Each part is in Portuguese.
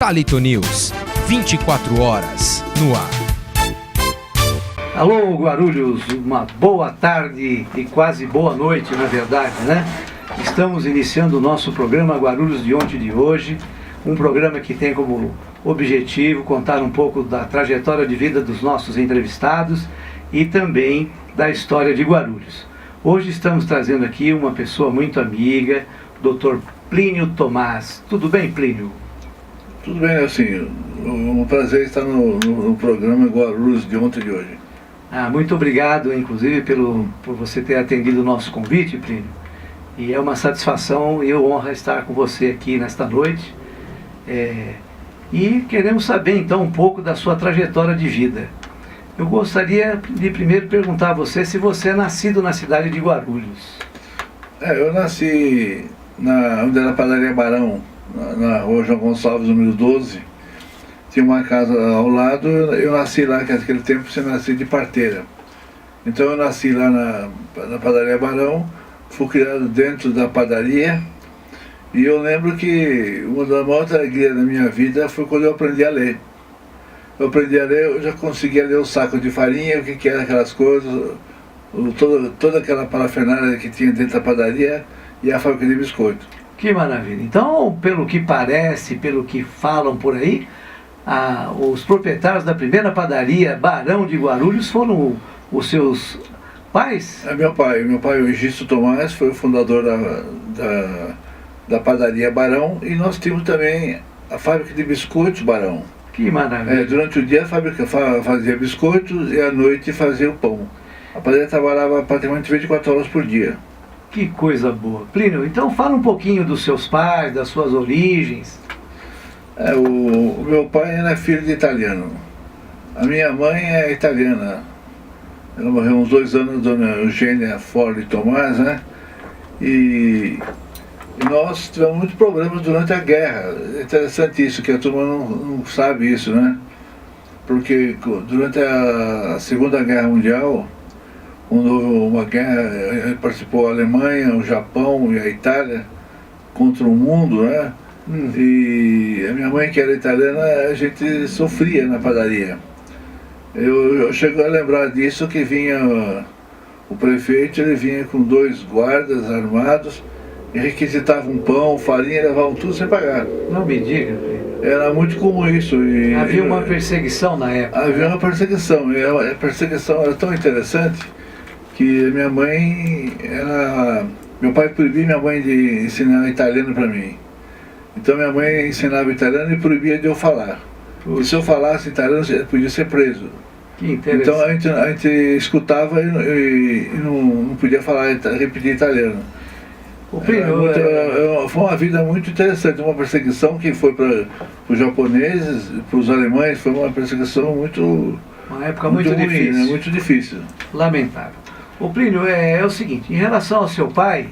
Thalito News, 24 horas no ar. Alô, Guarulhos, uma boa tarde e quase boa noite, na verdade, né? Estamos iniciando o nosso programa Guarulhos de ontem e de hoje, um programa que tem como objetivo contar um pouco da trajetória de vida dos nossos entrevistados e também da história de Guarulhos. Hoje estamos trazendo aqui uma pessoa muito amiga, Dr. Plínio Tomás. Tudo bem, Plínio? Tudo bem, assim, um prazer estar no programa Guarulhos de ontem e de hoje. Muito obrigado, inclusive, por você ter atendido o nosso convite, Plínio. E é uma satisfação e honra estar com você aqui nesta noite. E queremos saber, então, um pouco da sua trajetória de vida. Eu gostaria de primeiro perguntar a você se você é nascido na cidade de Guarulhos. Eu nasci onde era a Padaria Barão, na rua João Gonçalves, número 12. Tinha uma casa ao lado, eu nasci lá, que naquele tempo você nascia de parteira. Então eu nasci lá na Padaria Barão, fui criado dentro da padaria, e eu lembro que uma das maiores alegrias da minha vida foi quando eu aprendi a ler. Eu aprendi a ler, eu já conseguia ler o saco de farinha, o que eram aquelas coisas, toda aquela parafernália que tinha dentro da padaria e a fábrica de biscoito. Que maravilha. Então, pelo que parece, pelo que falam por aí, os proprietários da primeira padaria Barão de Guarulhos foram os seus pais? Meu pai, o Egisto Tomás, foi o fundador da padaria Barão, e nós tínhamos também a fábrica de biscoitos Barão. Que maravilha. Durante o dia a fábrica fazia biscoitos e à noite fazia o pão. A padaria trabalhava praticamente 24 horas por dia. Que coisa boa. Plínio, então fala um pouquinho dos seus pais, das suas origens. O meu pai era filho de italiano. A minha mãe é italiana. Ela morreu há uns 2 anos, dona Eugênia Forli Tomás, né? E nós tivemos muitos problemas durante a guerra. É interessante isso, que a turma não sabe isso, né? Porque durante a Segunda Guerra Mundial, quando houve uma guerra, participou a Alemanha, o Japão e a Itália contra o mundo, né? E a minha mãe, que era italiana, a gente sofria na padaria. Eu chego a lembrar disso, que vinha o prefeito, ele vinha com 2 guardas armados e requisitavam pão, farinha, levavam tudo sem pagar. Não me diga. Era muito comum isso. Havia uma perseguição na época. Havia uma perseguição, e a perseguição era tão interessante que minha mãe, meu pai proibia minha mãe de ensinar italiano para mim. Então minha mãe ensinava italiano e proibia de eu falar. E se eu falasse italiano, eu podia ser preso. Que interessante. Então a gente escutava e não podia falar, repetir italiano. Foi uma vida muito interessante, uma perseguição que foi para os japoneses, para os alemães, foi uma perseguição uma época muito ruim, difícil. né? Muito difícil. Lamentável. Plínio, é o seguinte, em relação ao seu pai,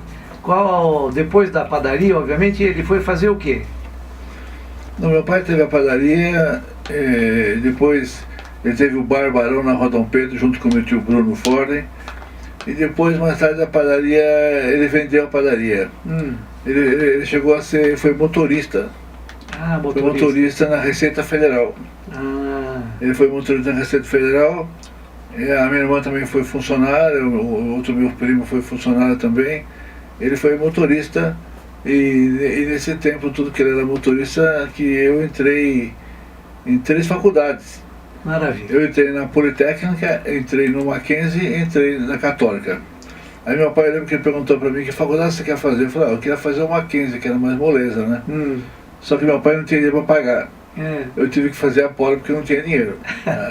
depois da padaria, obviamente, ele foi fazer o quê? Meu pai teve a padaria, depois ele teve o Bar Barão na Rua Dom Pedro, junto com o meu tio Bruno Forley, e depois, mais tarde, a padaria, ele vendeu a padaria. Ele chegou a foi motorista. Motorista. Foi motorista na Receita Federal. Ele foi motorista na Receita Federal. A minha irmã também foi funcionária, o outro meu primo foi funcionário também. Ele foi motorista, e nesse tempo tudo que ele era motorista, que eu entrei em 3 faculdades. Maravilha. Eu entrei na Politécnica, entrei no Mackenzie e entrei na Católica. Aí meu pai, lembra que ele perguntou para mim: que faculdade você quer fazer? Eu falei: eu queria fazer o Mackenzie, que era mais moleza, né? Só que meu pai não tinha dinheiro para pagar. Eu tive que fazer a Poli porque eu não tinha dinheiro.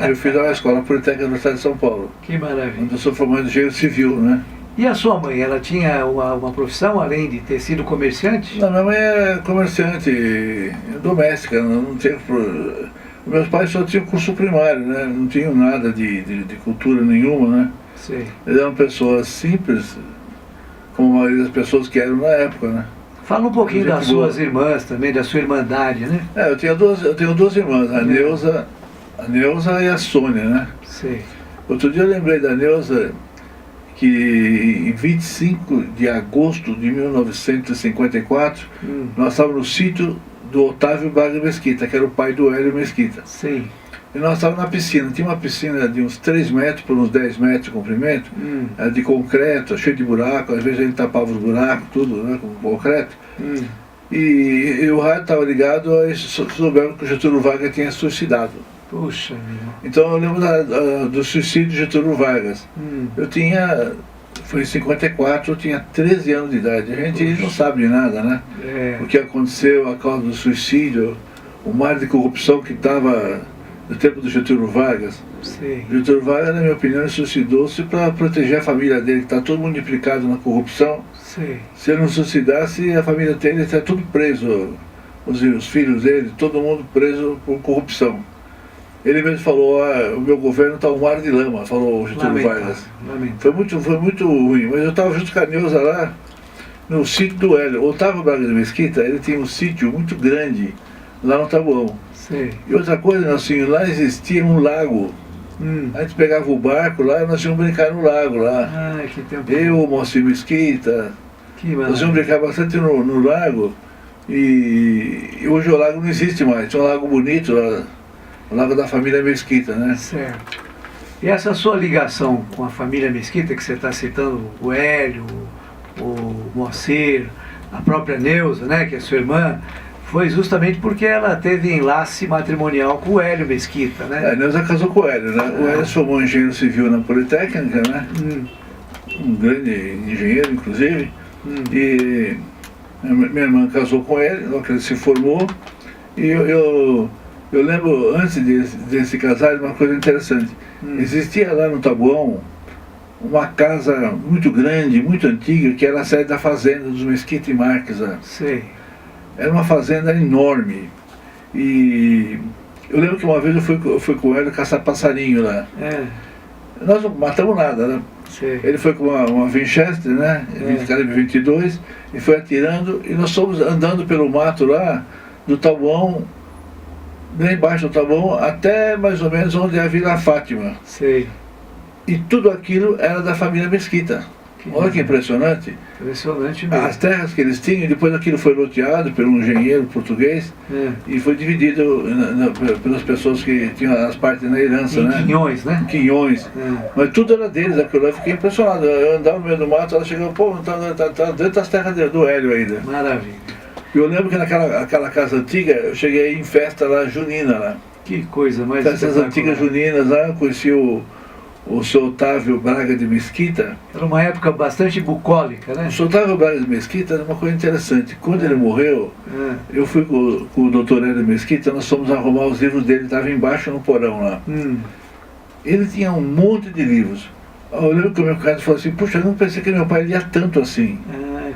Eu fiz a escola Politécnica da Universidade de São Paulo. Que maravilha. Onde eu sou formado em engenheiro civil, né? E a sua mãe, ela tinha uma profissão além de ter sido comerciante? Não, minha mãe é comerciante doméstica, não tinha... Meus pais só tinham curso primário, né? Não tinham nada de cultura nenhuma, né? Sim. Eles eram pessoas simples, como a maioria das pessoas que eram na época, né? Fala um pouquinho das suas irmãs também, da sua irmandade, né? Eu tenho duas irmãs, a Neuza e a Sônia, né? Sim. Outro dia eu lembrei da Neuza, que em 25 de agosto de 1954, nós estávamos no sítio do Otávio Braga Mesquita, que era o pai do Hélio Mesquita. Sim. E nós estávamos na piscina, tinha uma piscina de uns 3 metros por uns 10 metros de comprimento, era de concreto, cheio de buraco, às vezes a gente tapava os buracos, tudo, né, com concreto. E o rádio estava ligado, aí soubemos que o Getúlio Vargas tinha suicidado. Puxa, meu. Então eu lembro do suicídio de Getúlio Vargas. Eu tinha, foi em 54, eu tinha 13 anos de idade. A gente não sabe de nada, né? O que aconteceu, a causa do suicídio, o mar de corrupção que estava no tempo do Getúlio Vargas. Sim. Getúlio Vargas, na minha opinião, suicidou-se para proteger a família dele, que está todo mundo implicado na corrupção. Sim. Se ele não suicidasse, a família dele está tudo preso, os filhos dele, todo mundo preso por corrupção. Ele mesmo falou, o meu governo está um mar de lama, falou o Getúlio Vargas. Foi muito ruim, mas eu estava junto com a Neuza lá, no sítio do Hélio. O Otávio Braga de Mesquita, ele tinha um sítio muito grande lá no Taboão. Sim. E outra coisa, assim, lá existia um lago. A gente pegava o barco lá e nós íamos brincar no lago lá. Que tempo. Eu, o Moacir Mesquita, nós íamos brincar bastante no lago. E hoje o lago não existe mais, tinha um lago bonito lá. O lago da família Mesquita, né? Certo. E essa sua ligação com a família Mesquita, que você está citando, o Hélio, o Moacir, a própria Neuza, né, que é sua irmã, foi justamente porque ela teve enlace matrimonial com o Hélio Mesquita, né? A Neuza casou com o Hélio, né? O Hélio se formou engenheiro civil na Politécnica, né? Um grande engenheiro, inclusive. E minha irmã casou com ele, logo que ele se formou. E eu lembro, antes de se casar, uma coisa interessante. Existia lá no Taboão uma casa muito grande, muito antiga, que era a sede da fazenda dos Mesquita e Marques. Sei. Era uma fazenda enorme. E eu lembro que uma vez eu fui com ele caçar passarinho lá. Nós não matamos nada, né? Sei. Ele foi com uma Winchester, né? Calibre 22, e foi atirando, e nós fomos andando pelo mato lá, do Taboão, bem embaixo do Taboão, até mais ou menos onde é a Vila Fátima. Sei. E tudo aquilo era da família Mesquita. Olha que impressionante. Impressionante mesmo. As terras que eles tinham, depois aquilo foi loteado por um engenheiro português e foi dividido pelas pessoas que tinham as partes na herança, né? Quinhões, né? Quinhões. Mas tudo era deles, aquilo. Eu fiquei impressionado. Eu andava no meio do mato, ela chegou, pô, tá dentro das terras do Hélio ainda. Maravilha. Eu lembro que naquela casa antiga, eu cheguei em festa lá, junina lá. Que coisa mais Festas antigas juninas lá, eu conheci o seu Otávio Braga de Mesquita. Era uma época bastante bucólica, né? O seu Otávio Braga de Mesquita era uma coisa interessante. Quando ele morreu, eu fui com o doutor Hélio Mesquita, nós fomos arrumar os livros dele, estava embaixo no porão lá. Ele tinha um monte de livros. Eu lembro que o meu cunhado falou assim, puxa, eu não pensei que meu pai lia tanto assim.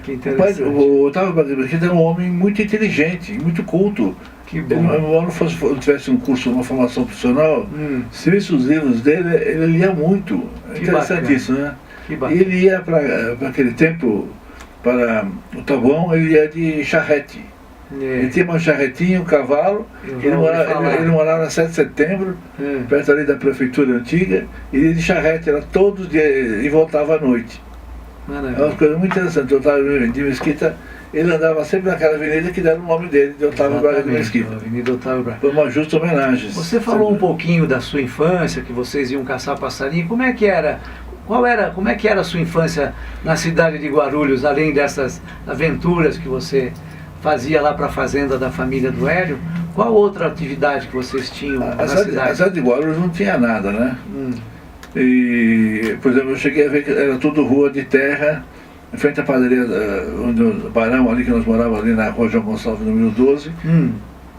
Que interessante. O Otávio Braga de Mesquita era um homem muito inteligente, muito culto. Que bom. Se eu tivesse um curso, uma formação profissional, se visse os livros dele, ele lia muito. É interessante isso, né? Que e ele ia para aquele tempo, para o Taboão, ele ia de charrete. Ele tinha uma charretinha, um cavalo, ele morava na 7 de setembro, perto ali da prefeitura antiga, e ele ia de charrete, era todos os dias, e voltava à noite. É uma coisa muito interessante. O Otávio de Mesquita, ele andava sempre naquela avenida que deram o nome dele, de Otávio Braga de Mesquita. Avenida Otávio Braga. Foi uma justa homenagem. Você falou um pouquinho da sua infância, que vocês iam caçar passarinho. Como é que era? Como é que era a sua infância na cidade de Guarulhos, além dessas aventuras que você fazia lá para a fazenda da família do Hélio? Qual outra atividade que vocês tinham na cidade? A cidade de Guarulhos não tinha nada, né? E, por exemplo, eu cheguei a ver que era tudo rua de terra, em frente à padaria onde o Barão, ali que nós morávamos, ali na rua João Gonçalves, número 12.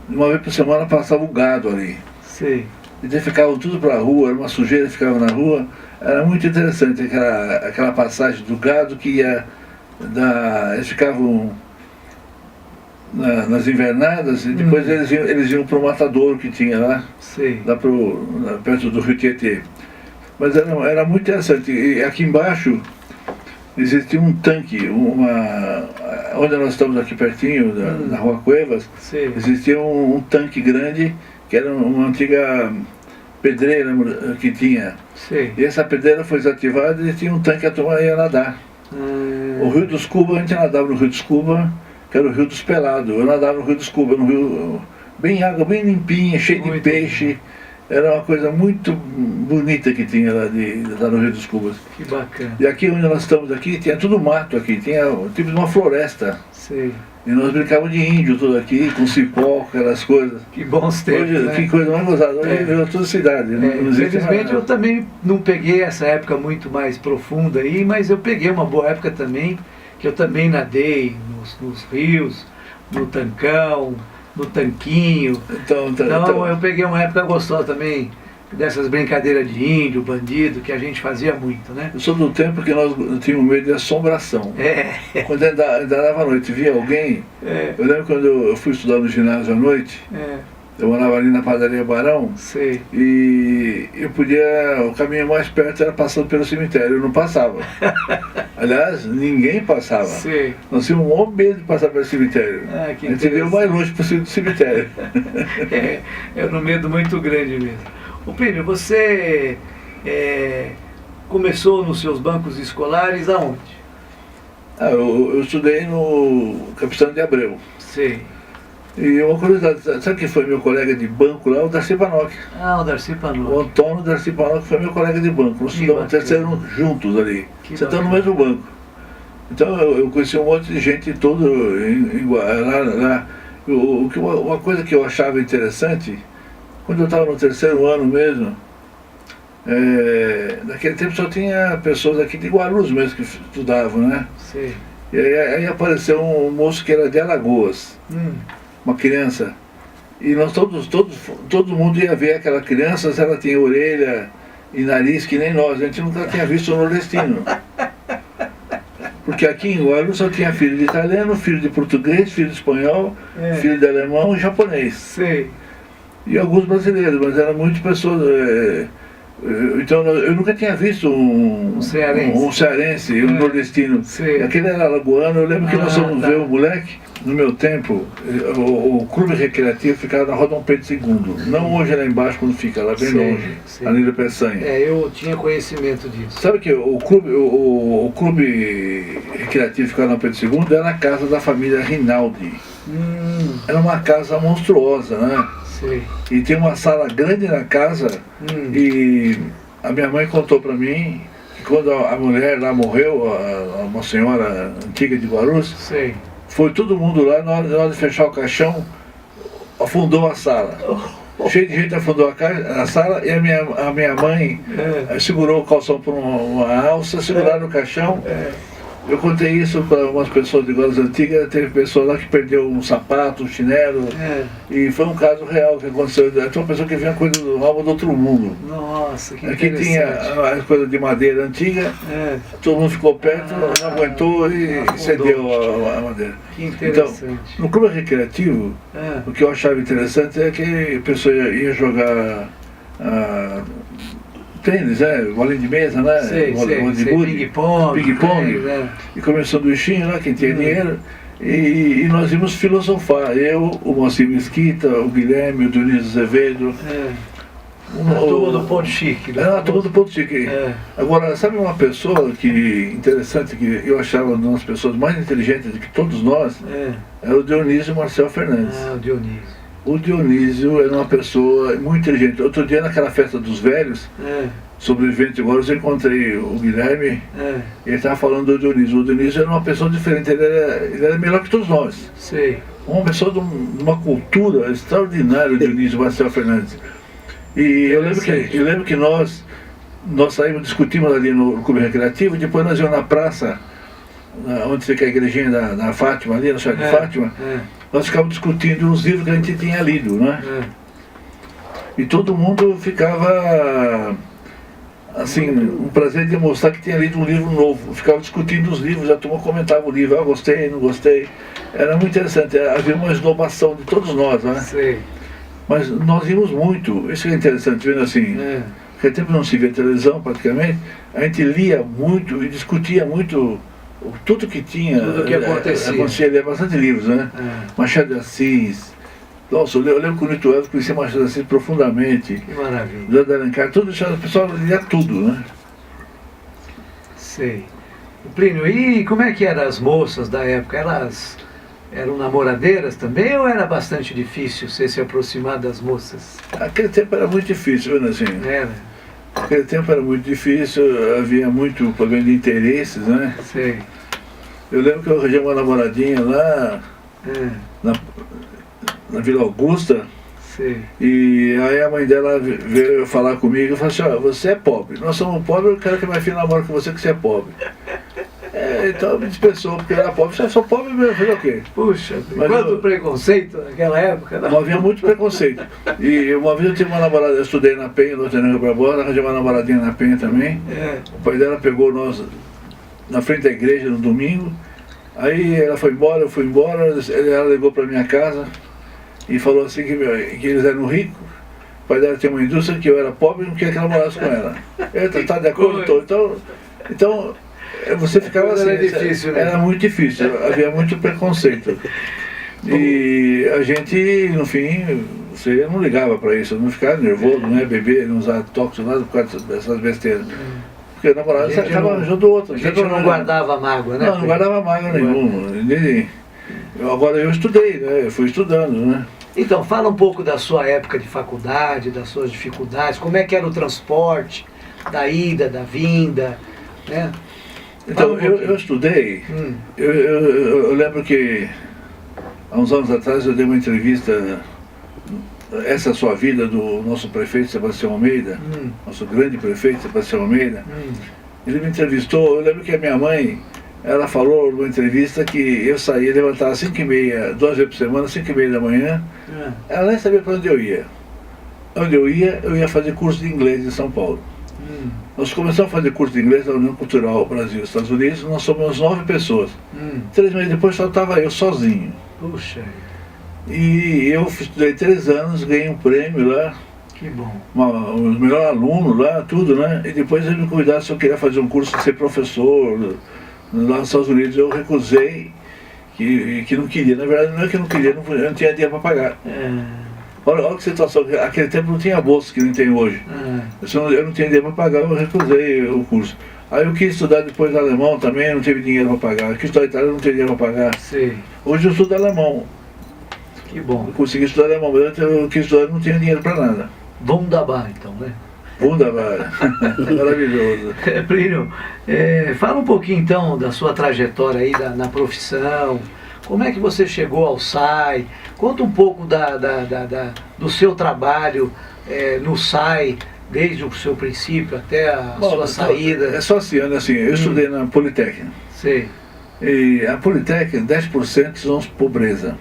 Uma vez por semana passava o gado ali. Sei. E daí ficavam tudo para a rua, era uma sujeira, ficava na rua. Era muito interessante aquela passagem do gado que ia eles ficavam nas invernadas e depois eles iam para o matadouro que tinha lá, lá perto do Rio Tietê. Mas era muito interessante. E aqui embaixo existia um tanque, onde nós estamos aqui pertinho, na Rua Cuevas, existia um tanque grande, que era uma antiga pedreira que tinha. E essa pedreira foi desativada e tinha um tanque, a turma ia nadar. O Rio dos Cubas, a gente nadava no Rio dos Cubas, que era o Rio dos Pelados. Eu nadava no Rio dos Cubas, no rio, bem água, bem limpinha, cheia de peixe. Era uma coisa muito bonita que tinha lá no Rio dos Cubas. Que bacana. E aqui onde nós estamos aqui, tinha tudo mato aqui, tinha tipo de uma floresta. Sei. E nós brincávamos de índio tudo aqui, com cipó, aquelas coisas. Que bons tempos, Hoje, né? que coisa mais gozada. Hoje virou toda cidade. Infelizmente eu também não peguei essa época muito mais profunda aí, mas eu peguei uma boa época também, que eu também nadei nos rios, no Tancão, no Tanquinho. Então eu peguei uma época gostosa também, dessas brincadeiras de índio, bandido, que a gente fazia muito, né? Eu sou do tempo que nós tínhamos medo de assombração. Quando andava à noite, via alguém, eu lembro quando eu fui estudar no ginásio à noite, eu morava ali na padaria Barão, sei. E eu o caminho mais perto era passando pelo cemitério, eu não passava. Aliás, ninguém passava. Sei. Nós tínhamos um monte de medo de passar pelo cemitério. A gente veio mais longe possível do cemitério. Era um medo muito grande mesmo. Ô Plínio, você começou nos seus bancos escolares aonde? Eu estudei no Capitão de Abreu. Sei. E uma curiosidade, sabe quem foi meu colega de banco lá? O Darcy Panoc. O Darcy Panoc. O Antônio Darcy Panoc foi meu colega de banco. Nós estudamos terceiro juntos ali, sentando no mesmo banco. Então eu conheci um monte de gente todo lá. Uma coisa que eu achava interessante, quando eu estava no terceiro ano mesmo, naquele tempo só tinha pessoas aqui de Guarulhos mesmo que estudavam, né? Sim. E aí apareceu um moço que era de Alagoas, uma criança, e nós todo mundo ia ver aquela criança, se ela tinha orelha e nariz que nem nós, a gente nunca tinha visto o nordestino. Porque aqui em Guarulhos só tinha filho de italiano, filho de português, filho de espanhol, filho de alemão e japonês. Sei. E alguns brasileiros, mas eram muitas pessoas. Então eu nunca tinha visto um cearense, um nordestino. Sei. Aquele era alagoano. Eu lembro que nós fomos ver o moleque, no meu tempo, o clube recreativo ficava na Rua Dom Pedro II. Não hoje lá embaixo, quando fica lá bem longe, ali na Peçanha. Eu tinha conhecimento disso. Sabe que o clube recreativo ficava na Pedro II era na casa da família Rinaldi. Era uma casa monstruosa, né? Sei. E tem uma sala grande na casa, e a minha mãe contou para mim que quando a mulher lá morreu, uma senhora antiga de Guarulhos, sei, foi todo mundo lá, na hora de fechar o caixão, afundou a sala. Cheio de gente afundou a sala, e a minha mãe segurou o calção por uma alça, seguraram o caixão. Eu contei isso para algumas pessoas de Guarulhos antigas, teve pessoas lá que perdeu um sapato, um chinelo, e foi um caso real que aconteceu. Tinha uma pessoa que vinha coisa do alma do outro mundo. Nossa, que aqui tinha as coisas de madeira antiga, todo mundo ficou perto, não aguentou e cedeu a madeira. Que interessante. Então, no clube recreativo, o que eu achava interessante é que a pessoa ia jogar tênis, bolinha de mesa, né? Ping-pong. E comeu sanduichinho lá, quem tinha dinheiro. E nós íamos filosofar. Eu, o Moacir Mesquita, o Guilherme, o Dionísio Azevedo. A turma do Ponto Chique. A turma do Ponto Chique. Agora, sabe uma pessoa interessante, que eu achava uma das pessoas mais inteligentes de que todos nós, era o Dionísio Marcel Fernandes. O Dionísio. O Dionísio era uma pessoa muito inteligente. Outro dia, naquela festa dos velhos, sobrevivente de Guarulhos, eu encontrei o Guilherme, e ele estava falando do Dionísio. O Dionísio era uma pessoa diferente, ele era melhor que todos nós. Sei. Uma pessoa de uma cultura extraordinária, o Dionísio Marcel Fernandes. E eu lembro que nós saímos, discutimos ali no clube recreativo, e depois nós íamos na praça, onde fica a igrejinha da Fátima, ali na Chácara de Fátima, nós ficávamos discutindo os livros que a gente tinha lido, né? E todo mundo ficava, assim, um prazer de mostrar que tinha lido um livro novo. Ficava discutindo os livros, a turma comentava o livro, gostei, não gostei. Era muito interessante, havia uma esnobação de todos nós, né? Sei. Mas nós vimos muito, isso é interessante, vendo assim, naquele tempo não se via televisão praticamente, a gente lia muito e discutia muito tudo que tinha. Tudo que acontecia. Lia bastante livros, né? Machado de Assis. Nossa, eu lembro que o Nito Elvis conhecia Machado de Assis profundamente. Que maravilha. José de Alencar, tudo isso, o pessoal lia tudo, né? Sei. Plínio, e como é que eram as moças da época? Elas eram namoradeiras também ou era bastante difícil você se aproximar das moças? Aquele tempo era muito difícil, viu, Nelsinho? Era? Aquele tempo era muito difícil, havia muito problema de interesses, né? Sei. Eu lembro que eu arranjei uma namoradinha lá na Vila Augusta. Sei. E aí a mãe dela veio falar comigo e falou assim, ó, você é pobre, nós somos pobres, eu quero que minha filha namore com você que você é pobre. Então me dispensou, porque eu era pobre, você sou pobre mesmo, fazer o quê? Puxa, quanto preconceito naquela época. Não havia muito preconceito. E uma vez eu tive uma namorada, eu estudei na Penha, no Tenente Barbosa, arranjei uma namoradinha na Penha também. O pai dela pegou nós na frente da igreja no domingo, aí ela foi embora, eu fui embora, ela ligou para minha casa e falou assim que eles eram ricos, o pai dela tinha uma indústria, que eu era pobre e não queria que ela morasse com ela. Eu tá de acordo, então você ficava assim, era difícil, né? Era muito difícil, havia muito preconceito. E a gente, no fim, você não ligava para isso, não ficava nervoso, não ia beber, não usar tóxico, nada por causa dessas besteiras. Porque a namorada acaba ajudando o outro. A gente não guardava mágoa, né? Não guardava mágoa nenhuma. Agora eu estudei, né? Eu fui estudando, né? Então, fala um pouco da sua época de faculdade, das suas dificuldades, como é que era o transporte, da ida, da vinda, né? Então, eu estudei, eu lembro que há uns anos atrás eu dei uma entrevista, Essa é a Sua Vida, do nosso prefeito Sebastião Almeida, nosso grande prefeito Sebastião Almeida. Ele me entrevistou, eu lembro que a minha mãe, ela falou numa entrevista que eu saía, levantava às 5h30, 2 vezes por semana, 5h30 da manhã, ela nem sabia para onde eu ia. Onde eu ia fazer curso de inglês em São Paulo. Nós começamos a fazer curso de inglês na União Cultural Brasil Estados Unidos, nós somos 9 pessoas. 3 meses depois só estava eu sozinho. Puxa. E eu estudei 3 anos, ganhei um prêmio lá. Que bom. O melhor aluno lá, tudo, né? E depois ele me convidou se eu queria fazer um curso de ser professor lá nos Estados Unidos. Eu recusei, que não queria. Na verdade não é que eu não queria, eu não tinha dinheiro para pagar. Olha que situação, aquele tempo não tinha bolsa que nem tem hoje. Eu não tinha dinheiro para pagar, eu recusei o curso. Aí eu quis estudar depois alemão também, não tive dinheiro para pagar. Eu quis estudar italiano, não tinha dinheiro para pagar. Sim. Hoje eu estudo alemão. Que bom. Eu consegui estudar alemão, mas eu quis estudar e não tinha dinheiro para nada. Wunderbar, então, né? Wunderbar. Maravilhoso. Plínio, fala um pouquinho então da sua trajetória aí na profissão. Como é que você chegou ao SAI? Conta um pouco do seu trabalho no SAI, desde o seu princípio até a sua saída. É só assim, eu estudei na Politécnica. Sei. E a Politécnica, 10% são pobreza.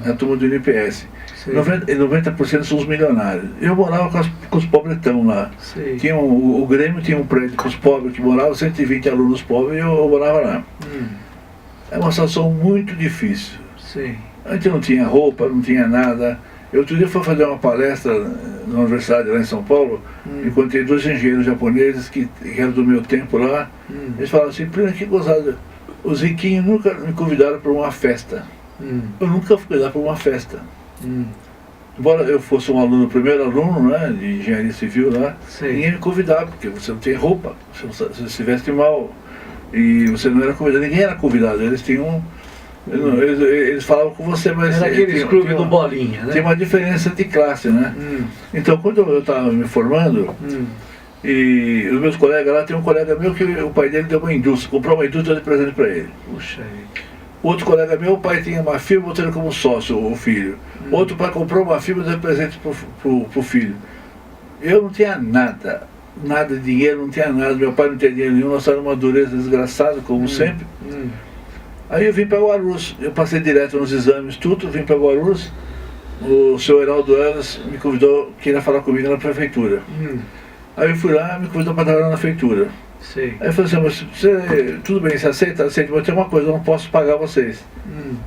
É a turma do INPS. 90% são os milionários. Eu morava com os pobretão lá. Tinha o Grêmio tinha um prédio com os pobres que moravam, 120 alunos pobres, e eu morava lá. É uma situação muito difícil. Sim. A gente não tinha roupa, não tinha nada. Outro dia fui fazer uma palestra na universidade lá em São Paulo, encontrei 2 engenheiros japoneses que eram do meu tempo lá. Eles falaram assim, Plínio, que gozada, os riquinhos nunca me convidaram para uma festa. Eu nunca fui convidado para uma festa. Embora eu fosse um aluno, o primeiro aluno, né, de engenharia civil lá, ninguém me convidava, porque você não tem roupa, você se veste mal, e você não era convidado, ninguém era convidado, eles tinham... Eles falavam com você, mas... Era aqueles clubes do Bolinha, né? Tem uma diferença de classe, né? Então, quando eu estava me formando, e os meus colegas lá, tem um colega meu que o pai dele deu uma indústria, comprou uma indústria de presente para ele. Puxa aí. Outro colega meu, o pai tinha uma firma, botou ele como sócio, o filho. Outro pai comprou uma firma e deu presente pro filho. Eu não tinha nada de dinheiro, não tinha nada, meu pai não tinha dinheiro nenhum, nós estávamos numa dureza desgraçada, como sempre. Aí eu vim para Guarulhos, eu passei direto nos exames, tudo, vim para Guarulhos. O senhor Heraldo Aras me convidou, queria falar comigo na prefeitura. Aí eu fui lá, me convidou para trabalhar na prefeitura. Sim. Aí eu falei assim, mas você, tudo bem, você aceita? Aceita, mas tem uma coisa, eu não posso pagar vocês.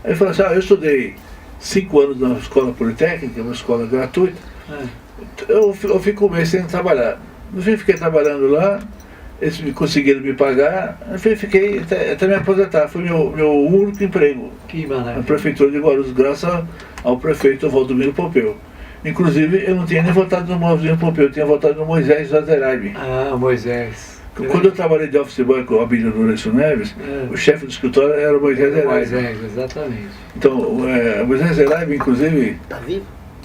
Aí eu falei assim, eu estudei 5 anos na escola politécnica, uma escola gratuita, eu fico um mês sem trabalhar. No fim, fiquei trabalhando lá, eles conseguiram me pagar, no fim, fiquei até me aposentar. Foi meu único emprego na prefeitura de Guarulhos, graças ao prefeito Valdomiro Pompeu. Inclusive, eu não tinha nem votado no Valdomiro Pompeu, eu tinha votado no Moisés Zazerabe. Moisés. Quando eu trabalhei de office boy com a Abílio Lourenço Neves, o chefe do escritório era o Moisés Zeraib. Moisés, exatamente. Então, o Moisés Zeraib, inclusive... Tá vivo?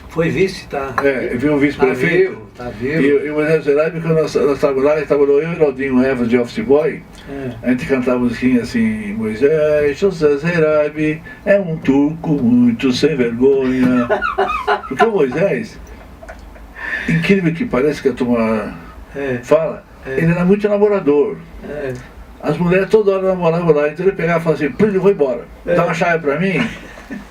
Foi vice, tá? Viu o vice-prefeito. Tá vivo. E o Moisés Zeraib, quando nós estávamos lá, trabalhou eu e o Aldinho Evas de office boy. A gente cantava musiquinha assim: Moisés José Zeraib é um turco muito sem vergonha. Porque o Moisés, incrível que pareça que a turma fala, ele era muito namorador. As mulheres toda hora namoravam lá, então ele pegava e falava assim: Plínio, eu vou embora, dá uma chave pra mim,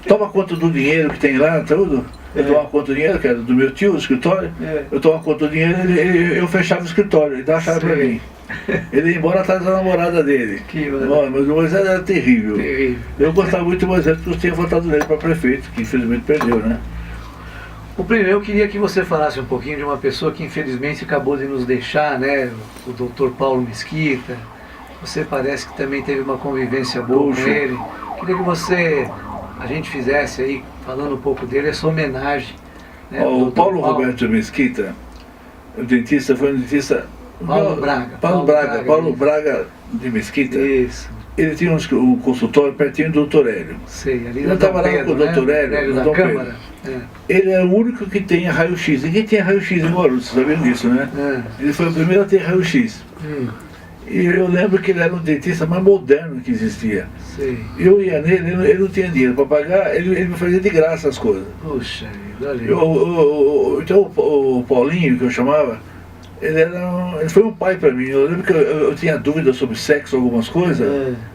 toma conta do dinheiro que tem lá, tudo. Eu tomava conta do dinheiro, que era do meu tio, do escritório. Eu tomava conta do dinheiro, eu fechava o escritório, ele dava a chave pra mim. Ele ia embora atrás da namorada dele. Mas o Moisés era terrível. Eu gostava muito do Moisés porque eu tinha votado nele para prefeito, que infelizmente perdeu, né? O Plínio, eu queria que você falasse um pouquinho de uma pessoa que infelizmente acabou de nos deixar, né? O Dr. Paulo Mesquita. Você parece que também teve uma convivência boa com ele. Queria que a gente fizesse aí, falando um pouco dele, essa homenagem. Né, o Paulo Roberto Mesquita, o dentista, foi um dentista... Paulo Braga de Mesquita. Isso. Ele tinha um consultório pertinho do Dr. Hélio. Sei, ali eu estava lá com o Dr. Hélio, da Câmara. Ele é o único que tem raio-x. Ninguém tem raio-x em Guarulhos, vocês sabem disso, né? Ele foi o primeiro a ter raio-x. E eu lembro que ele era um dentista mais moderno que existia. Sim. Eu ia nele, ele não tinha dinheiro para pagar, ele me fazia de graça as coisas. Puxa, então o Paulinho, que eu chamava, ele foi um pai para mim. Eu lembro que eu tinha dúvidas sobre sexo, algumas coisas,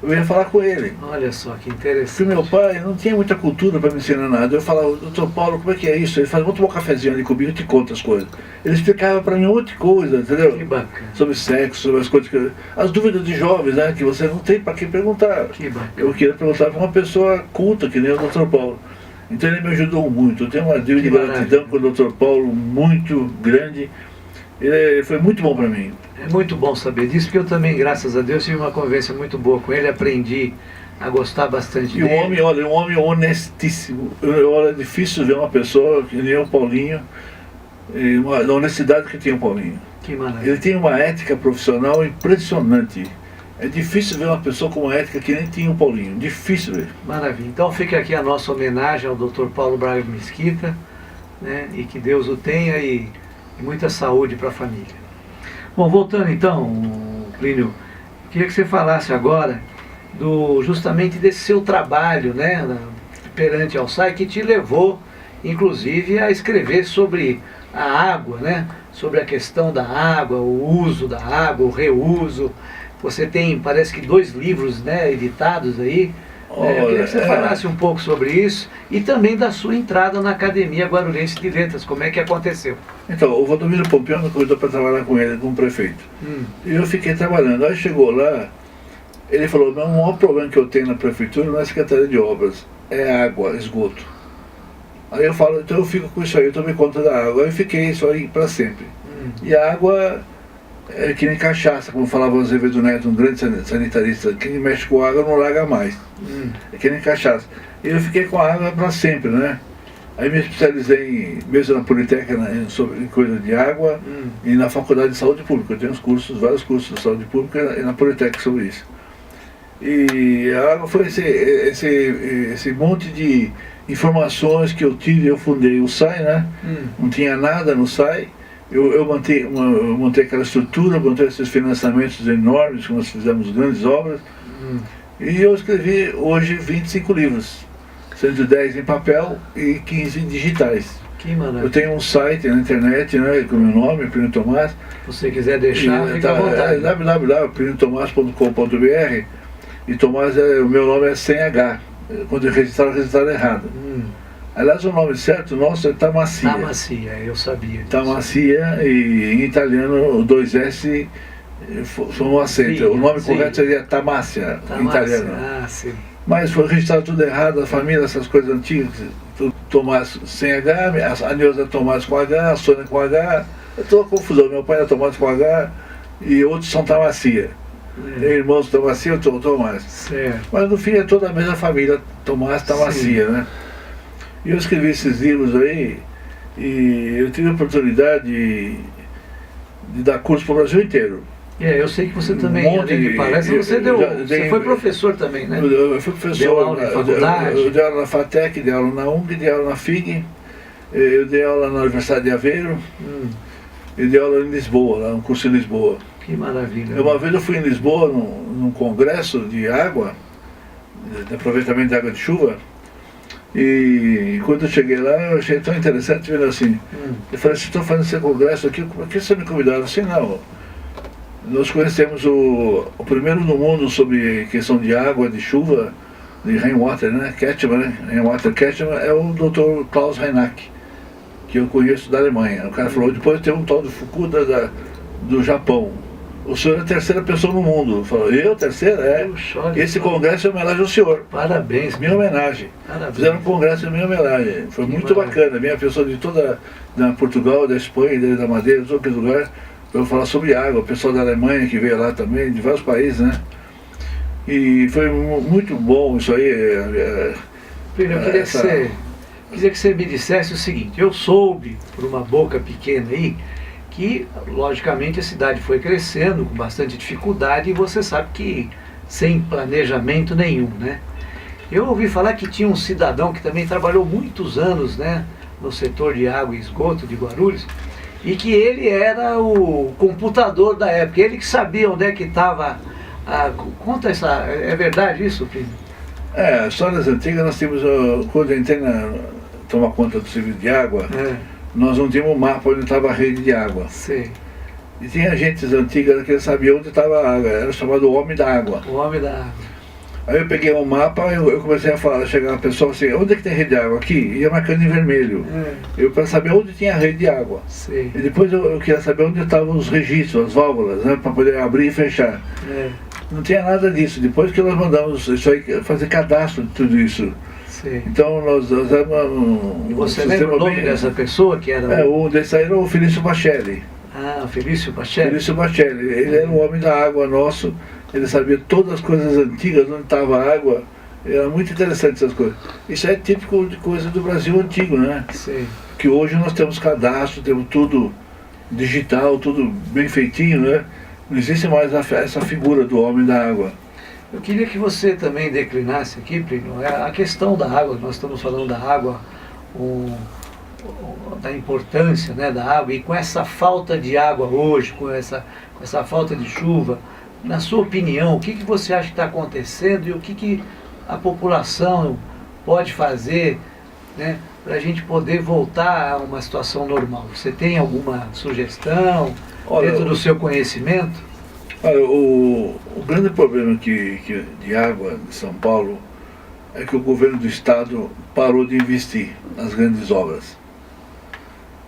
eu ia falar com ele. Olha só, que interessante. Porque meu pai não tinha muita cultura para me ensinar nada. Eu falava: Doutor Paulo, como é que é isso? Ele falava: vamos tomar um cafezinho ali comigo, eu te conto as coisas. Ele explicava para mim outra coisa, entendeu? Que bacana. Sobre sexo, sobre as coisas as dúvidas de jovens, né? Que você não tem para quem perguntar. Que bacana. Eu queria perguntar para uma pessoa culta, que nem o Dr. Paulo. Então ele me ajudou muito. Eu tenho uma dívida de gratidão com o Dr. Paulo muito grande. Ele foi muito bom para mim. É muito bom saber disso, porque eu também, graças a Deus, tive uma convivência muito boa com ele, aprendi a gostar bastante dele. E um homem honestíssimo. É difícil ver uma pessoa que nem o Paulinho, a honestidade que tinha o Paulinho. Que maravilha. Ele tem uma ética profissional impressionante. É difícil ver uma pessoa com uma ética que nem tinha o Paulinho. Difícil ver. Maravilha. Então fica aqui a nossa homenagem ao Dr. Paulo Braga Mesquita, né? E que Deus o tenha e muita saúde para a família. Bom, voltando então, Plínio, queria que você falasse agora justamente desse seu trabalho, né, perante a Alçai, que te levou, inclusive, a escrever sobre a água, né, sobre a questão da água, o uso da água, o reuso. Você tem, parece que 2 livros, né, editados aí. Eu queria que você falasse um pouco sobre isso e também da sua entrada na Academia Guarulhense de Letras, como é que aconteceu? Então, o Valdomiro Pompião me convidou para trabalhar com ele, como prefeito. E eu fiquei trabalhando. Aí chegou lá, ele falou: o maior problema que eu tenho na prefeitura não é a Secretaria de Obras, é água, esgoto. Aí eu falo: então eu fico com isso aí, eu tomei conta da água. Aí eu fiquei isso aí para sempre. E a água é que nem cachaça, como falava o Azevedo Neto, um grande sanitarista: quem mexe com água não larga mais. É que nem cachaça. E eu fiquei com a água para sempre, né? Aí me especializei mesmo na Politécnica em coisa de água e na Faculdade de Saúde Pública. Eu tenho vários cursos de saúde pública e na Politécnica sobre isso. E a água foi esse monte de informações que eu tive. Eu fundei o SAI, né? Não tinha nada no SAI. Eu montei aquela estrutura, montei esses financiamentos enormes, que nós fizemos grandes obras. E eu escrevi hoje 25 livros, 110 em papel e 15 digitais. Que maravilha. Eu tenho um site na internet, né, com o meu nome, Plínio Tomás. Se você quiser deixar, fica à vontade. www.pliniotomás.com.br. E Tomás, o meu nome é sem H. Quando eu registraram errado. Aliás, o nome certo nosso é Tamassia. Tamassia, eu sabia disso. Tamassia, e em italiano, 2 S foi um acento. O nome correto seria Tamassia, em italiano. Sim. Mas foi registrado tudo errado, a família, essas coisas antigas. Tomás sem H, a Neuza Tomás com H, a Sônia com H. É toda confusão. Meu pai era Tomás com H e outros são Tamassia. Irmãos Tamassia, eu sou Tomás. Certo. Mas no fim é toda a mesma família, Tomás Tamassia, né? E eu escrevi esses livros aí e eu tive a oportunidade de dar curso para o Brasil inteiro. Eu sei que você também, além de palestra, você foi professor também, né? Eu fui professor. Deu aula em faculdade? Eu dei aula na FATEC, dei aula na UNG, dei aula na FIG, eu dei aula na Universidade de Aveiro, e dei aula em Lisboa, lá no curso em Lisboa. Que maravilha. Uma vez eu fui em Lisboa, num congresso de água, de aproveitamento de água de chuva, e quando eu cheguei lá, eu achei tão interessante, vendo assim, eu falei, se estou fazendo esse congresso aqui, por que você me convidaram? Assim, não. Nós conhecemos o primeiro no mundo sobre questão de água, de chuva, de rainwater, né? Ketchum, né? Rainwater Ketchum é o Dr. Klaus Reinach, que eu conheço da Alemanha. O cara falou, depois tem um tal de Fukuda do Japão. O senhor é a terceira pessoa no mundo. Falou, eu, terceira? É. Esse congresso é homenagem ao senhor. Parabéns. Minha homenagem. Parabéns. Fizeram um congresso em minha homenagem. Foi muito bacana. Minha pessoa de toda, da Portugal, da Espanha, da Madeira, de todo lugar, eu vou falar sobre água. O pessoal da Alemanha que veio lá também, de vários países, né? E foi muito bom isso aí. Filho, eu queria que você me dissesse o seguinte, eu soube, por uma boca pequena aí, que, logicamente, a cidade foi crescendo com bastante dificuldade e você sabe que sem planejamento nenhum, né? Eu ouvi falar que tinha um cidadão que também trabalhou muitos anos, né, no setor de água e esgoto de Guarulhos, e que ele era o computador da época, ele que sabia onde é que estava conta essa... É verdade isso, primo? Histórias antigas nós tínhamos, quando a antena toma conta do serviço de água, nós não tínhamos um mapa onde estava a rede de água. Sim. E tinha gente antiga que sabia onde estava a água, era chamado o Homem da Água. O Homem da Água. Aí eu peguei um mapa, eu comecei a falar, chegar uma pessoa assim, onde é que tem rede de água? Aqui, ia marcando em vermelho. Eu para saber onde tinha a rede de água. Sim. E depois eu queria saber onde estavam os registros, as válvulas, né, para poder abrir e fechar. Não tinha nada disso. Depois que nós mandamos isso aí, fazer cadastro de tudo isso. Sim. Então nós e você lembra o nome dessa pessoa que era? Desse aí era o Felício Bachelli. Ah, Felício Bachelli. Felício Bachelli. Ele era o homem da água nosso. Ele sabia todas as coisas antigas, onde estava a água. Era muito interessante essas coisas. Isso é típico de coisa do Brasil antigo, né? Sim. Que hoje nós temos cadastro, temos tudo digital, tudo bem feitinho, né? Não existe mais essa figura do homem da água. Eu queria que você também declinasse aqui, Plínio, a questão da água, nós estamos falando da água, da importância, né, da água, e com essa falta de água hoje, com essa falta de chuva, na sua opinião, o que você acha que está acontecendo e o que a população pode fazer, né, para a gente poder voltar a uma situação normal? Você tem alguma sugestão dentro do seu conhecimento? Olha, o grande problema de água de São Paulo é que o governo do estado parou de investir nas grandes obras.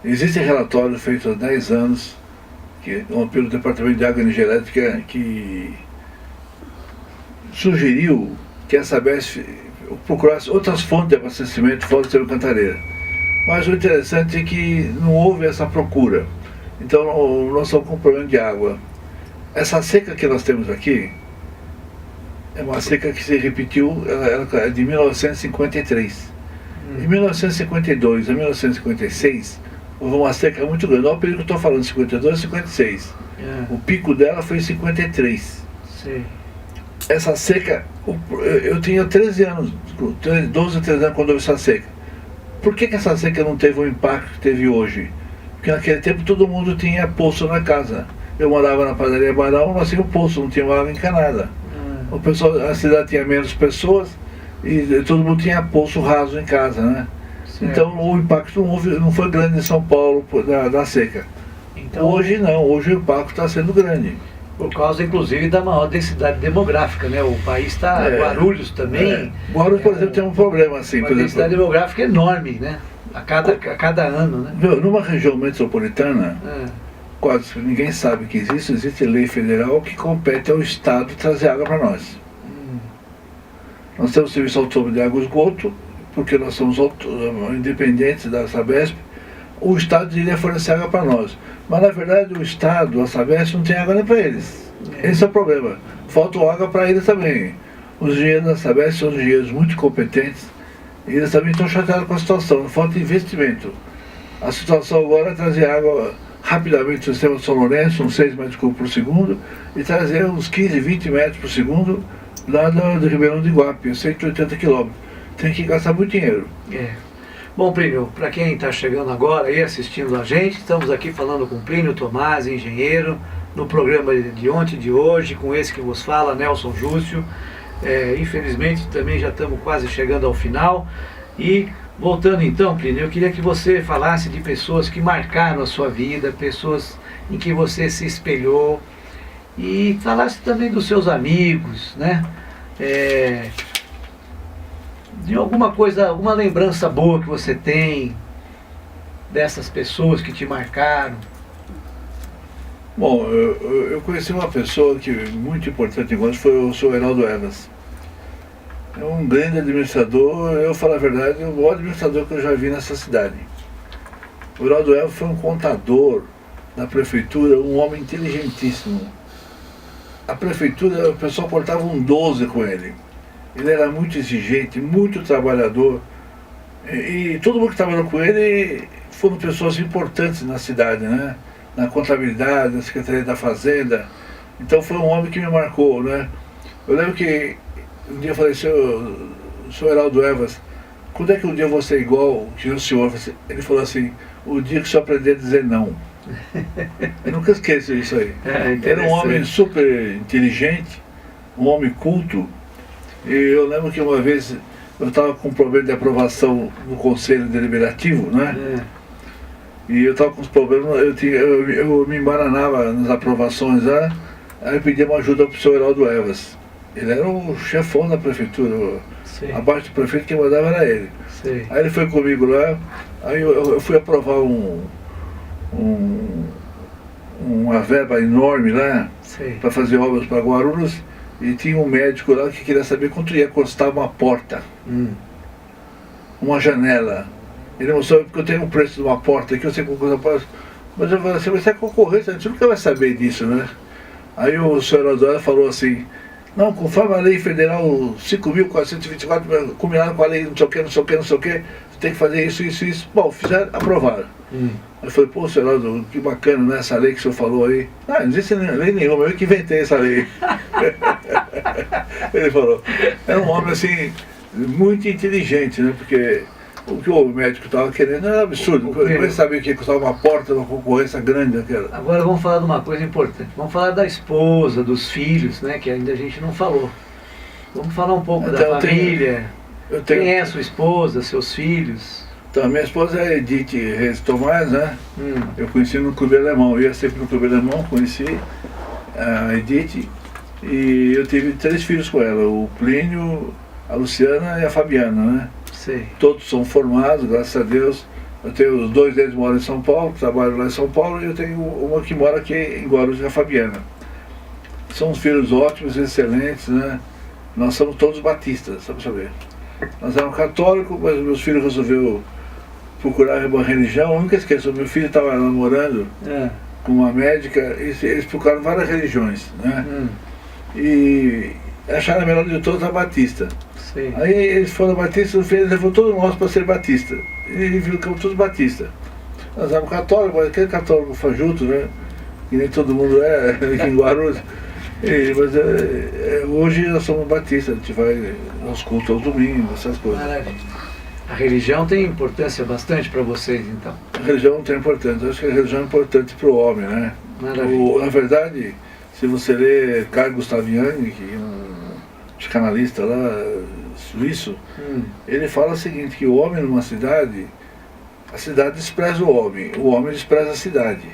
Existe relatório feito há 10 anos pelo Departamento de Água e Energia Elétrica que sugeriu que a Sabesp procurasse outras fontes de abastecimento fora do Cerro Cantareira. Mas o interessante é que não houve essa procura. Então nós estamos com um problema de água. Essa seca que nós temos aqui é uma seca que se repetiu, ela é de 1953. Em 1952 a 1956, houve uma seca muito grande. Olha o período que eu estou falando, 52 a 56. O pico dela foi em 53. Sim. Essa seca, eu tinha 13 anos, 12 ou 13 anos quando houve essa seca. Por que essa seca não teve o impacto que teve hoje? Porque naquele tempo todo mundo tinha poço na casa. Eu morava na padaria Barão, nós tínhamos poço, não tinha água encanada. O pessoal, a cidade tinha menos pessoas e todo mundo tinha poço raso em casa, né? Certo. Então o impacto não foi grande em São Paulo da seca. Então, hoje não, hoje o impacto está sendo grande. Por causa, inclusive, da maior densidade demográfica, né? O país está... Guarulhos também... Guarulhos, por exemplo, tem um problema assim. Uma densidade demográfica enorme, né? A cada ano, né? Numa região metropolitana, quase ninguém sabe que existe lei federal que compete ao Estado trazer água para nós. Nós temos o Serviço Autônomo de Água e Esgoto, porque nós somos independentes da Sabesp. O Estado iria fornecer água para nós. Mas, na verdade, o Estado, a Sabesp, não tem água nem para eles. Esse é o problema. Falta água para eles também. Os engenheiros da Sabesp são engenheiros muito competentes e eles também estão chateados com a situação. Falta investimento. A situação agora é trazer água rapidamente o sistema de São Lourenço, uns 6 metros cúbicos por segundo, e trazer uns 15, 20 metros por segundo lá do Ribeirão do Iguape, 180 quilômetros. Tem que gastar muito dinheiro. Bom, Plínio, para quem está chegando agora e assistindo a gente, estamos aqui falando com Plínio Tomás, engenheiro, no programa de ontem e de hoje, com esse que vos fala, Nelson Júcio. Infelizmente também já estamos quase chegando ao final. E voltando então, Plínio, eu queria que você falasse de pessoas que marcaram a sua vida, pessoas em que você se espelhou, e falasse também dos seus amigos, né? De alguma coisa, alguma lembrança boa que você tem dessas pessoas que te marcaram. Bom, eu conheci uma pessoa que muito importante em Guarulhos, foi o Sr. Heraldo Evas. É um grande administrador, eu falo a verdade, o maior administrador que eu já vi nessa cidade. O Heraldo Evas foi um contador da prefeitura, um homem inteligentíssimo. A prefeitura, o pessoal portava um 12 com ele. Ele era muito exigente, muito trabalhador. E todo mundo que trabalhou com ele foram pessoas importantes na cidade, né? Na contabilidade, na Secretaria da Fazenda. Então foi um homem que me marcou, né? Eu lembro que um dia eu falei, senhor Heraldo Evas, quando é que um dia eu vou ser igual que o senhor? Ele falou assim, o dia que o senhor aprender a dizer não. Eu nunca esqueço isso aí. Era um homem super inteligente, um homem culto. E eu lembro que uma vez eu estava com um problema de aprovação no Conselho Deliberativo, né? E eu estava com os problemas, eu me embananava nas aprovações lá, aí eu pedi uma ajuda para o senhor Heraldo Evas. Ele era o chefão da prefeitura, abaixo do prefeito, quem mandava era ele. Aí ele foi comigo lá, aí eu fui aprovar uma verba enorme lá, para fazer obras para Guarulhos, e tinha um médico lá que queria saber quanto ia custar uma porta, uma janela. Ele mostrou, porque eu tenho um preço de uma porta aqui, eu sei quanto custa a porta, mas eu falei assim, mas é concorrência, a gente nunca vai saber disso, né? Aí o senhor Osório falou assim, não, conforme a lei federal 5.424, combinado com a lei não sei o que, não sei o que, não sei o que, tem que fazer isso, isso, isso. Bom, fizeram, aprovaram. Eu falei, pô, senhor Osório, que bacana, né, essa lei que o senhor falou aí. Não existe lei nenhuma, eu que inventei essa lei. Ele falou, era um homem assim, muito inteligente, né, porque o que o médico estava querendo era absurdo. Ele sabia que custava uma porta, uma concorrência grande daquela. Agora vamos falar de uma coisa importante. Vamos falar da esposa, dos filhos, né? Que ainda a gente não falou. Vamos falar um pouco da família. Quem é a sua esposa, seus filhos? Então, a minha esposa é Edith Reis Tomás, né? Eu conheci no Clube Alemão. Eu ia sempre no Clube Alemão, conheci a Edith. E eu tive 3 filhos com ela. O Plínio, a Luciana e a Fabiana, né? Todos são formados, graças a Deus. Eu tenho os 2 deles moram em São Paulo, trabalham lá em São Paulo, e eu tenho uma que mora aqui em Guarulhos, a Fabiana. São filhos ótimos, excelentes, né? Nós somos todos batistas, sabe saber? Nós éramos católicos, mas meus filhos resolveram procurar uma religião. Eu nunca esqueço, meu filho estava namorando com uma médica, e eles procuraram várias religiões, né? E acharam a melhor de todas a batista. Aí eles foram batistas, no fim eles levou todo nós para ser batista. E ele viu que éramos todos batistas. Nós éramos católicos, mas aquele católico fajuto, né? Que nem todo mundo é aqui em Guarulhos. Mas hoje nós somos batistas, a gente vai aos cultos aos domingos, essas coisas. Maravilha. A religião tem importância bastante para vocês, então? A religião tem importância, eu acho que a religião é importante para o homem, né? Na verdade, se você ler Carl Gustav Jung, que é um psicanalista lá, suíço, ele fala o seguinte, que o homem numa cidade, a cidade despreza o homem despreza a cidade.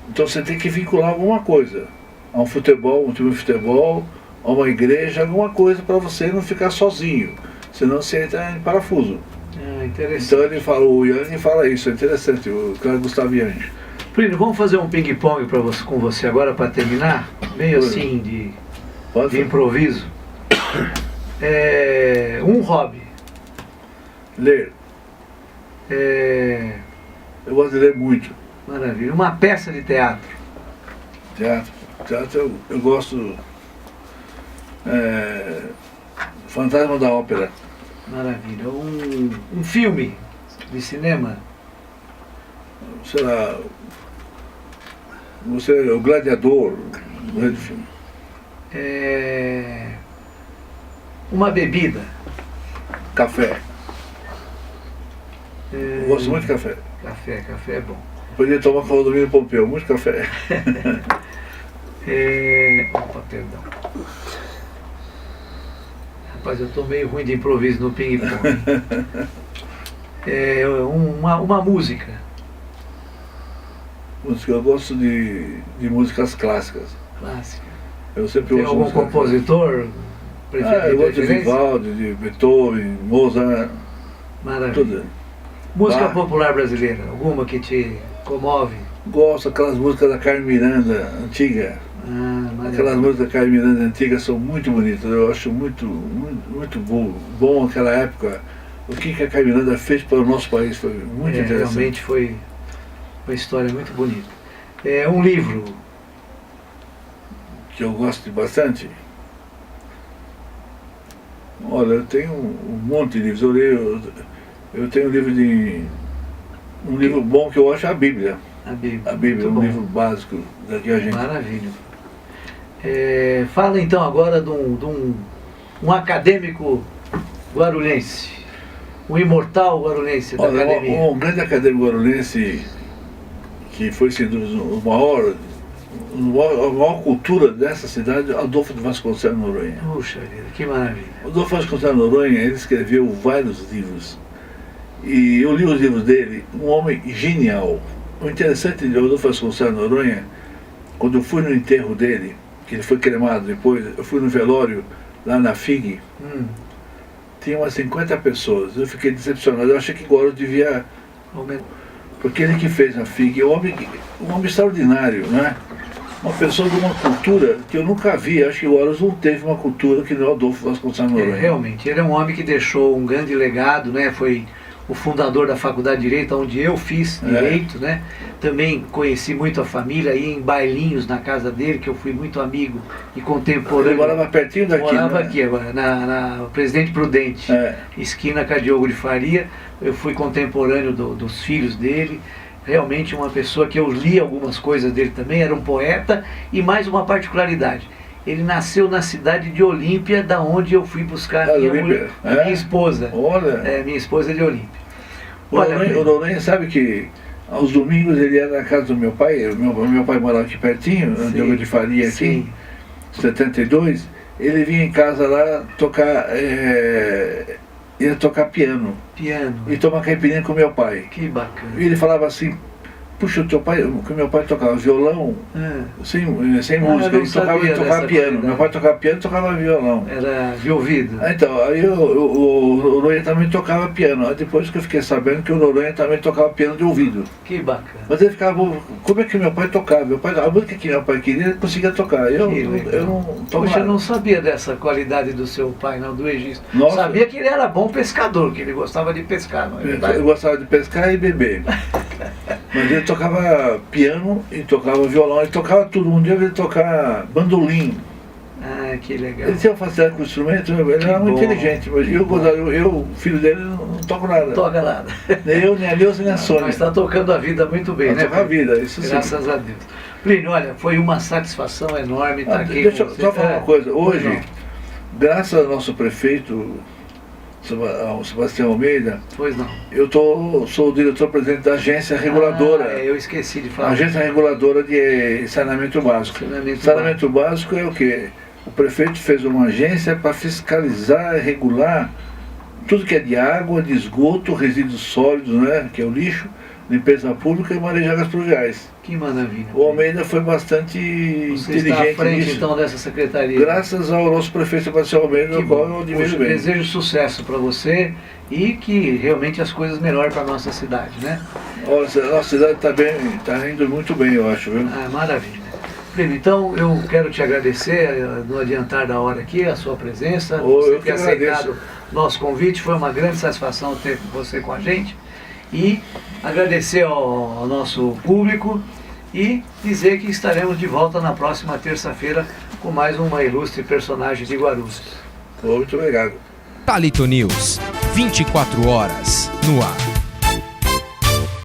Então você tem que vincular alguma coisa, a um futebol, um time de futebol, a uma igreja, alguma coisa para você não ficar sozinho, senão você entra em parafuso. Então ele fala, o Jung fala isso, é interessante, o Carl Gustav Jung. Plínio, vamos fazer um ping-pong com você agora para terminar? Meio assim de improviso. Um hobby. Ler. Eu gosto de ler muito. Maravilha. Uma peça de teatro. Teatro eu gosto. Fantasma da Ópera. Maravilha. Um filme de cinema. Sei lá, Você é o Gladiador, um grande filme. Uma bebida. Café. Eu gosto muito de café. Café é bom. Podia tomar com o Domínio Pompeu, muito café. Opa, perdão. Rapaz, eu tô meio ruim de improviso no ping-pong. Uma música. Eu gosto de músicas clássicas. Clássica. Eu sempre Tem ouço algum música compositor preferido? eu gosto de Vivaldi, de Beethoven, Mozart. Maravilha. Tudo. Música popular brasileira, alguma que te comove? Gosto daquelas músicas da Carmen Miranda, antiga. Aquelas músicas da Carmen Miranda antigas são muito bonitas. Eu acho muito bom aquela época. O que a Carmen Miranda fez para o nosso país foi muito interessante. Realmente foi uma história muito bonita. Um livro que eu gosto bastante. Olha, eu tenho um monte de livros. Eu tenho um livro bom que eu acho é a Bíblia. A Bíblia é um livro básico daqui a gente. Maravilha. Fala então agora de um acadêmico guarulhense, um imortal guarulhense da academia. Um grande acadêmico guarulhense que foi sem dúvida a maior cultura dessa cidade, Adolfo de Vasconcelos Noronha. Puxa vida, que maravilha. Adolfo Vasconcelos Noronha, ele escreveu vários livros. E eu li os livros dele, um homem genial. O interessante de Adolfo Vasconcelos Noronha, quando eu fui no enterro dele, que ele foi cremado depois, eu fui no velório lá na FIG, tinha umas 50 pessoas. Eu fiquei decepcionado, eu achei que Guarulhos devia... Porque ele que fez a FIG, um homem extraordinário, né? Uma pessoa de uma cultura que eu nunca vi. Acho que o Guarulhos não teve uma cultura que nem o Adolfo Vasconcelos Noronha. Realmente, ele é um homem que deixou um grande legado, né? Foi o fundador da Faculdade de Direito, onde eu fiz Direito, né? Também conheci muito a família, ia em bailinhos na casa dele, que eu fui muito amigo e contemporâneo. Ele morava pertinho daqui, morava aqui agora, na Presidente Prudente, esquina com a Diogo de Faria. Eu fui contemporâneo dos filhos dele. Realmente uma pessoa que eu li algumas coisas dele também, era um poeta. E mais uma particularidade, ele nasceu na cidade de Olímpia, da onde eu fui buscar a minha esposa. Olha. Minha esposa é de Olímpia. O Noronha sabe que aos domingos ele ia na casa do meu pai. Meu pai morava aqui pertinho, na Diogo de Faria, aqui, em 72. Ele vinha em casa lá tocar, ia tocar piano. E tomar caipirinha com meu pai. Que bacana. E ele falava assim, puxa, o teu pai, que meu pai tocava violão, sem música, ele tocava piano. Meu pai tocava piano e tocava violão. Era de ouvido. Então, aí o Noronha também tocava piano. Aí depois que eu fiquei sabendo que o Noronha também tocava piano de ouvido. Que bacana. Mas ele ficava, como é que meu pai tocava? A música que meu pai queria, ele conseguia tocar. Eu não tocava. Poxa, eu não sabia dessa qualidade do seu pai, não, do Egisto. Nossa. Sabia que ele era bom pescador, que ele gostava de pescar, não é verdade? Eu gostava de pescar e beber. Mas ele tocava piano e tocava violão, ele tocava tudo. Um dia ele tocava bandolim. Ah, que legal. Ele tinha facilidade com o instrumento, ele era muito inteligente, mas eu, filho dele, não toco nada. Não toca nada. Nem eu, nem a Deus, nem a Sônia. Mas está tocando a vida muito bem, né? Tocar a vida, isso sim. Graças a Deus. Plínio, olha, foi uma satisfação enorme estar aqui deixa com você. Deixa eu só falar uma coisa. Hoje, graças ao nosso prefeito, ao Sebastião Almeida, eu sou o diretor-presidente da agência reguladora. Eu esqueci de falar. Agência reguladora de saneamento básico. Saneamento básico é o quê? O prefeito fez uma agência para fiscalizar e regular tudo que é de água, de esgoto, resíduos sólidos, né, que é o lixo, limpeza pública e manejo de águas pluviais. Que maravilha. O Almeida foi bastante inteligente está à frente, nisso. Então, dessa secretaria. Graças ao nosso prefeito Sebastião Almeida, no qual eu admiro bem. Desejo sucesso para você e que realmente as coisas melhorem para a nossa cidade, né? Olha, a nossa cidade está indo muito bem, eu acho, viu? Maravilha. Plínio, então eu quero te agradecer, no adiantar da hora aqui, a sua presença, você ter aceitado nosso convite. Foi uma grande satisfação ter você com a gente. E agradecer ao nosso público e dizer que estaremos de volta na próxima terça-feira com mais uma ilustre personagem de Guarulhos. Muito obrigado. Thalito News, 24 horas no ar.